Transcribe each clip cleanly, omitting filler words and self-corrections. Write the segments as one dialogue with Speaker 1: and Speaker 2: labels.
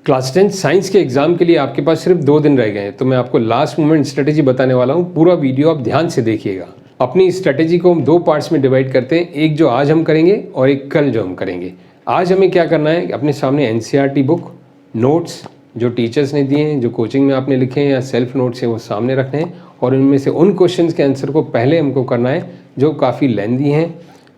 Speaker 1: Class 10 science के exam के लिए आपके पास सिर्फ 2 दिन रह गए हैं, तो मैं आपको लास्ट मोमेंट स्ट्रेटेजी बताने वाला हूँ। पूरा वीडियो आप ध्यान से देखिएगा। अपनी स्ट्रेटेजी को हम 2 पार्ट्स में डिवाइड करते हैं, एक जो आज हम करेंगे और एक कल जो हम करेंगे। आज हमें क्या करना है, अपने सामने एनसीईआरटी बुक, नोट्स जो टीचर्स ने दिए हैं, जो कोचिंग में आपने लिखे हैं या सेल्फ नोट्स हैं, वो सामने रखने हैं और उनमें से उन क्वेश्चंस के आंसर को पहले हमको करना है जो काफ़ी लेंदी हैं,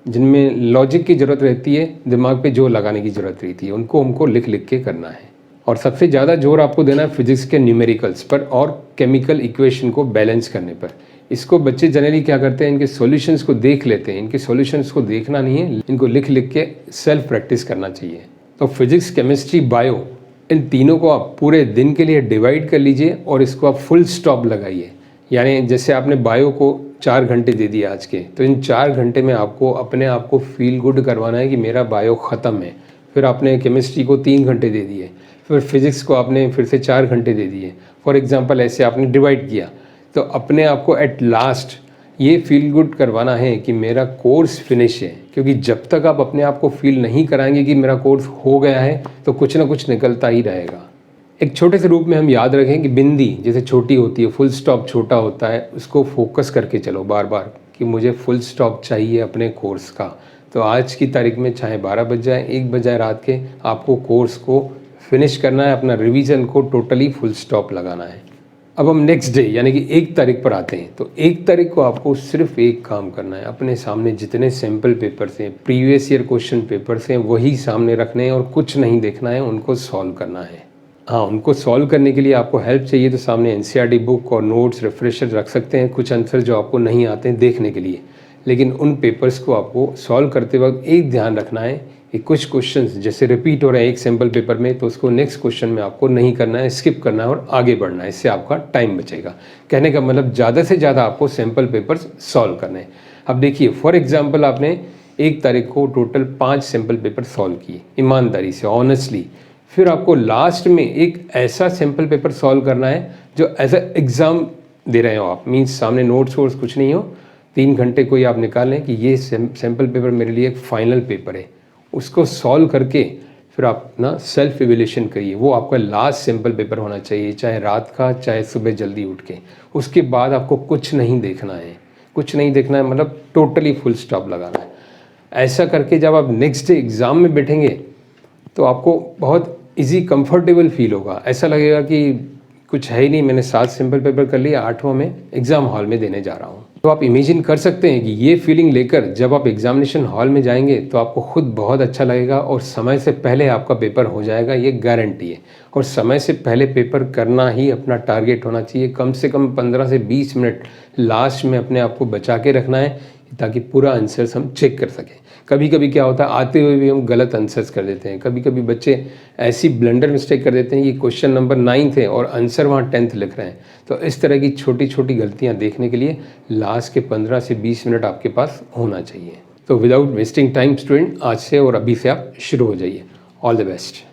Speaker 1: जिनमें लॉजिक की ज़रूरत रहती है, दिमाग पे जोर लगाने की ज़रूरत रहती है, उनको हमको लिख लिख के करना है। और सबसे ज़्यादा जोर आपको देना है फिजिक्स के न्यूमेरिकल्स पर और केमिकल इक्वेशन को बैलेंस करने पर। इसको बच्चे जनरली क्या करते हैं, इनके सॉल्यूशंस को देख लेते हैं। इनके सॉल्यूशंस को देखना नहीं है, इनको लिख लिख के सेल्फ प्रैक्टिस करना चाहिए। तो फिजिक्स, केमिस्ट्री, बायो, इन तीनों को आप पूरे दिन के लिए डिवाइड कर लीजिए और इसको आप फुल स्टॉप लगाइए। यानी जैसे आपने बायो को 4 घंटे दे दिए आज के, तो इन 4 घंटे में आपको अपने आप को फील गुड करवाना है कि मेरा बायो ख़त्म है। फिर आपने केमिस्ट्री को 3 घंटे दे दिए, फिर फिज़िक्स को आपने फिर से 4 घंटे दे दिए। फॉर एग्जांपल ऐसे आपने डिवाइड किया, तो अपने आप को एट लास्ट ये फील गुड करवाना है कि मेरा कोर्स फिनिश है। क्योंकि जब तक आप अपने आप को फील नहीं कराएंगे कि मेरा कोर्स हो गया है, तो कुछ ना कुछ निकलता ही रहेगा। एक छोटे से रूप में हम याद रखें कि बिंदी जैसे छोटी होती है, फुल स्टॉप छोटा होता है, उसको फोकस करके चलो बार बार कि मुझे फुल स्टॉप चाहिए अपने कोर्स का। तो आज की तारीख में चाहे 12 बज जाए, 1 बज जाए रात के, आपको कोर्स को फिनिश करना है, अपना रिवीजन को टोटली फुल स्टॉप लगाना है। अब हम नेक्स्ट डे यानी कि 1 तारीख पर आते हैं। तो 1 तारीख को आपको सिर्फ एक काम करना है, अपने सामने जितने सैम्पल पेपर्स हैं, प्रीवियस ईयर क्वेश्चन पेपर्स हैं, वही सामने रखने हैं और कुछ नहीं देखना है, उनको सॉल्व करना है। हाँ, उनको सॉल्व करने के लिए आपको हेल्प चाहिए तो सामने एनसीईआरटी बुक और नोट्स, रिफ्रेशर रख सकते हैं, कुछ आंसर जो आपको नहीं आते हैं देखने के लिए। लेकिन उन पेपर्स को आपको सॉल्व करते वक्त एक ध्यान रखना है कि कुछ क्वेश्चंस जैसे रिपीट हो रहे हैं एक सैम्पल पेपर में, तो उसको नेक्स्ट क्वेश्चन में आपको नहीं करना है, स्किप करना है और आगे बढ़ना है। इससे आपका टाइम बचेगा। कहने का मतलब ज़्यादा से ज़्यादा आपको सैम्पल पेपर्स सॉल्व करने हैं। अब देखिए, फॉर एग्जाम्पल आपने 1 तारीख को टोटल 5 सैम्पल पेपर सॉल्व किए ईमानदारी से, ऑनेस्टली। फिर आपको लास्ट में एक ऐसा सैम्पल पेपर सॉल्व करना है जो एज अ एग्ज़ाम दे रहे हो आप, मीन्स सामने नोट्स वोट्स कुछ नहीं हो, 3 घंटे कोई आप निकाल लें कि ये सैम्पल पेपर मेरे लिए एक फाइनल पेपर है। उसको सॉल्व करके फिर आप अपना सेल्फ इवैल्यूएशन करिए। वो आपका लास्ट सैम्पल पेपर होना चाहिए, चाहे रात का चाहे सुबह जल्दी उठ के। उसके बाद आपको कुछ नहीं देखना है, कुछ नहीं देखना है मतलब टोटली फुल स्टॉप लगाना है। ऐसा करके जब आप नेक्स्ट डे एग्ज़ाम में बैठेंगे तो आपको बहुत इजी कंफर्टेबल फील होगा। ऐसा लगेगा कि कुछ है ही नहीं, मैंने 7 सिंपल पेपर कर लिया, 8वां में एग्ज़ाम हॉल में देने जा रहा हूँ। तो आप इमेजिन कर सकते हैं कि ये फीलिंग लेकर जब आप एग्जामिनेशन हॉल में जाएंगे तो आपको खुद बहुत अच्छा लगेगा और समय से पहले आपका पेपर हो जाएगा, ये गारंटी है। और समय से पहले पेपर करना ही अपना टारगेट होना चाहिए। कम से कम 15 से 20 मिनट लास्ट में अपने आप को बचा के रखना है ताकि पूरा आंसर्स हम चेक कर सकें। कभी कभी क्या होता है, आते हुए भी हम गलत आंसर्स कर देते हैं। कभी कभी बच्चे ऐसी ब्लंडर मिस्टेक कर देते हैं कि क्वेश्चन नंबर 9 है और आंसर वहाँ 10th लिख रहे हैं। तो इस तरह की छोटी छोटी गलतियाँ देखने के लिए लास्ट के 15 से 20 मिनट आपके पास होना चाहिए। तो विदाउट वेस्टिंग टाइम स्टूडेंट, आज से और अभी से आप शुरू हो जाइए। All the best.